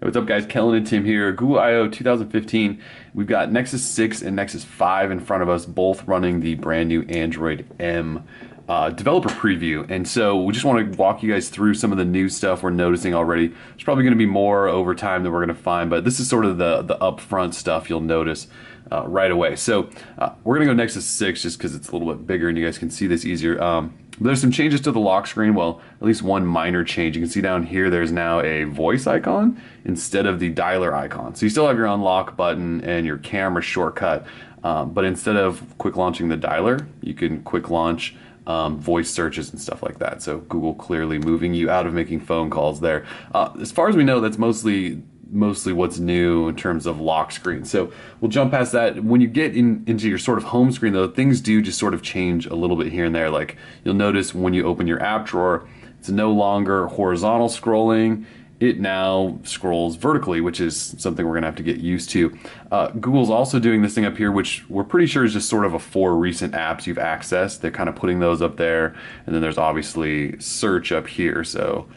What's up, guys? Kellen and Tim here. Google I/O 2015. We've got Nexus 6 and Nexus 5 in front of us, both running the brand new Android M developer preview. And so we just want to walk you guys through some of the new stuff we're noticing already. There's probably going to be more over time that we're going to find, but this is sort of the upfront stuff you'll notice right away. So we're going to go Nexus 6 just because it's a little bit bigger and you guys can see this easier. There's some changes to the lock screen. Well, at least one minor change. You can see down here there's now a voice icon instead of the dialer icon. So you still have your unlock button and your camera shortcut, but instead of quick launching the dialer, you can quick launch voice searches and stuff like that. So Google clearly moving you out of making phone calls there. As far as we know, that's mostly what's new in terms of lock screen. So we'll jump past that. When you get into your sort of home screen though, things do just sort of change a little bit here and there. Like you'll notice when you open your app drawer, it's no longer horizontal scrolling. It now scrolls vertically, which is something we're gonna have to get used to. Google's also doing this thing up here, which we're pretty sure is just sort of for recent apps you've accessed. They're kind of putting those up there. And then there's obviously search up here. So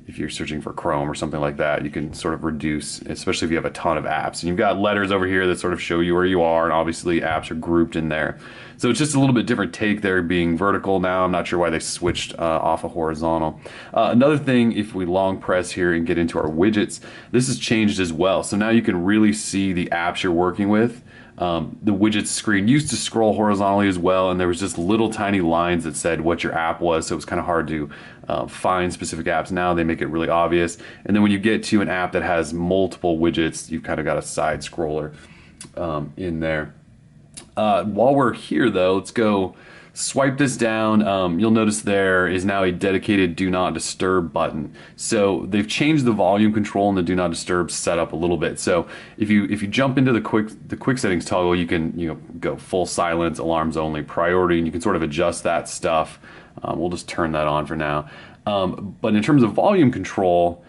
if you're searching for Chrome or something like that, you can sort of reduce, especially if you have a ton of apps. And you've got letters over here that sort of show you where you are, and obviously apps are grouped in there. So it's just a little bit different take there being vertical now. I'm not sure why they switched off of horizontal. Another thing, if we long press here and get into our widgets, this has changed as well. So now you can really see the apps you're working with. The widgets screen used to scroll horizontally as well, and there was just little tiny lines that said what your app was, so it was kind of hard to find specific apps. Now they make it really obvious. And then when you get to an app that has multiple widgets, you've kind of got a side scroller in there. While we're here though, let's go swipe this down. You'll notice there is now a dedicated do not disturb button. So they've changed the volume control and the do not disturb setup a little bit. So if you jump into the quick settings toggle, you can go full silence, alarms only, priority, and you can sort of adjust that stuff. We'll just turn that on for now. But in terms of volume control,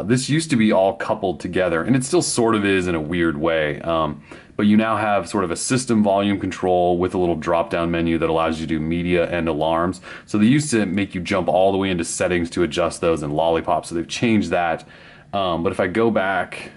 this used to be all coupled together, and it still sort of is in a weird way. But you now have sort of a system volume control with a little drop-down menu that allows you to do media and alarms. So they used to make you jump all the way into settings to adjust those in Lollipop, so they've changed that. But if I go back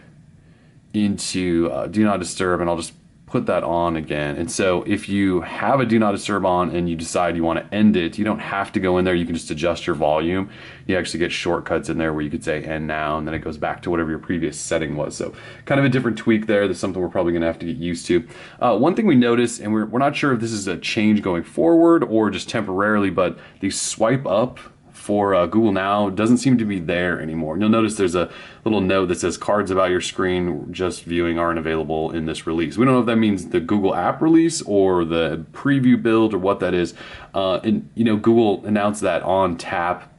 into do not disturb, and I'll just put that on again. And so if you have a do not disturb on and you decide you want to end it, you don't have to go in there. You can just adjust your volume. You actually get shortcuts in there where you could say end now, and then it goes back to whatever your previous setting was. So kind of a different tweak there. That's something we're probably going to have to get used to. One thing we noticed, and we're not sure if this is a change going forward or just temporarily, but the swipe up for Google Now doesn't seem to be there anymore. You'll notice there's a little note that says cards about your screen just viewing aren't available in this release. We don't know if that means the Google app release or the preview build or what that is. And Google announced that on tap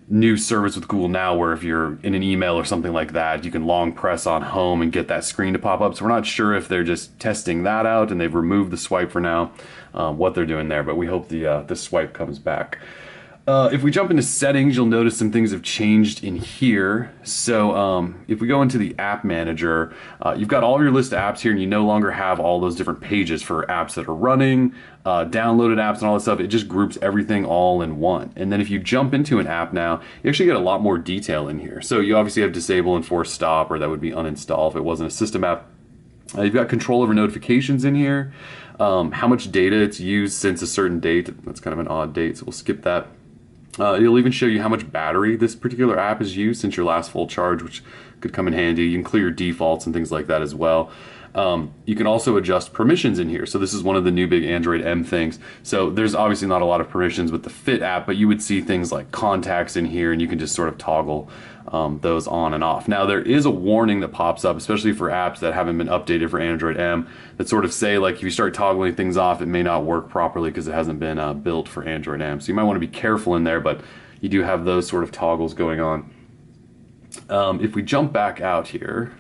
new service with Google Now, where if you're in an email or something like that, you can long press on home and get that screen to pop up. So we're not sure if they're just testing that out and they've removed the swipe for now, what they're doing there, but we hope the swipe comes back. If we jump into settings, you'll notice some things have changed in here. So if we go into the app manager, you've got all your list of apps here, and you no longer have all those different pages for apps that are running, downloaded apps and all that stuff. It just groups everything all in one. And then if you jump into an app now, you actually get a lot more detail in here. So you obviously have disable and force stop, or that would be uninstall if it wasn't a system app. You've got control over notifications in here, how much data it's used since a certain date. That's kind of an odd date, so we'll skip that. It'll even show you how much battery this particular app has used since your last full charge, which could come in handy. You can clear your defaults and things like that as well. You can also adjust permissions in here. So this is one of the new big Android M things. So there's obviously not a lot of permissions with the Fit app, but you would see things like contacts in here, and you can just sort of toggle those on and off. Now there is a warning that pops up, especially for apps that haven't been updated for Android M, that sort of say like if you start toggling things off, it may not work properly because it hasn't been built for Android M. So you might want to be careful in there, but you do have those sort of toggles going on. If we jump back out here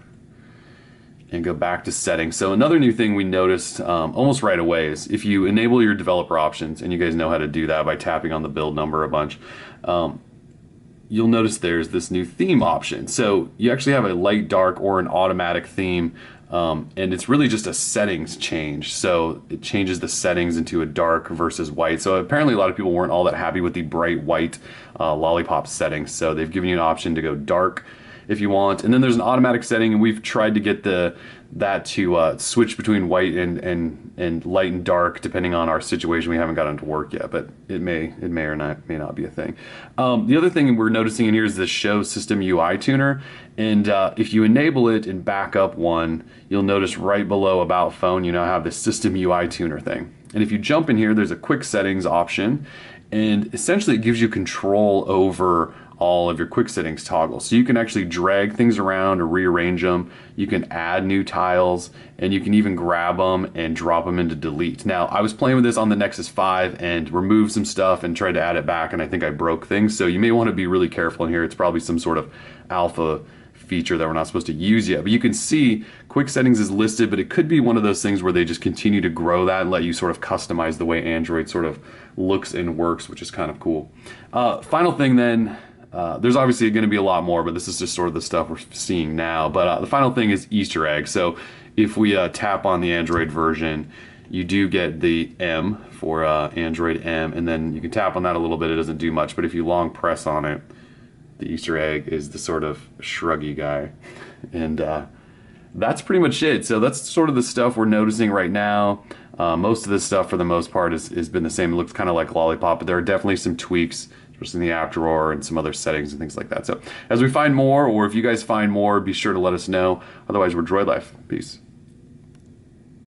and go back to settings. So another new thing we noticed almost right away is if you enable your developer options, and you guys know how to do that by tapping on the build number a bunch, you'll notice there's this new theme option. So you actually have a light, dark, or an automatic theme, and it's really just a settings change. So it changes the settings into a dark versus white. So apparently a lot of people weren't all that happy with the bright white lollipop settings. So they've given you an option to go dark. if you want. And then there's an automatic setting, and we've tried to get that to switch between white and light and dark depending on our situation. We haven't gotten to work yet, but it may or may not be a thing. The other thing we're noticing in here is the Show System UI Tuner, and if you enable it and back up one, you'll notice right below About Phone you now have the System UI Tuner thing. And if you jump in here, there's a quick settings option, and essentially it gives you control over all of your quick settings toggles. So you can actually drag things around or rearrange them. You can add new tiles, and you can even grab them and drop them into delete. Now, I was playing with this on the Nexus 5 and removed some stuff and tried to add it back, and I think I broke things. So you may want to be really careful in here. It's probably some sort of alpha feature that we're not supposed to use yet. But you can see quick settings is listed, but it could be one of those things where they just continue to grow that and let you sort of customize the way Android sort of looks and works, which is kind of cool. Final thing then, there's obviously going to be a lot more, but this is just sort of the stuff we're seeing now. But the final thing is Easter egg. So if we tap on the Android version, you do get the M for Android M, and then you can tap on that a little bit. It doesn't do much, but if you long press on it, the Easter egg is the sort of shruggy guy. And that's pretty much it. So that's sort of the stuff we're noticing right now. Most of this stuff, for the most part, has been the same. It looks kind of like Lollipop, but there are definitely some tweaks, especially in the app drawer and some other settings and things like that. So as we find more, or if you guys find more, be sure to let us know. Otherwise, we're Droid Life. Peace.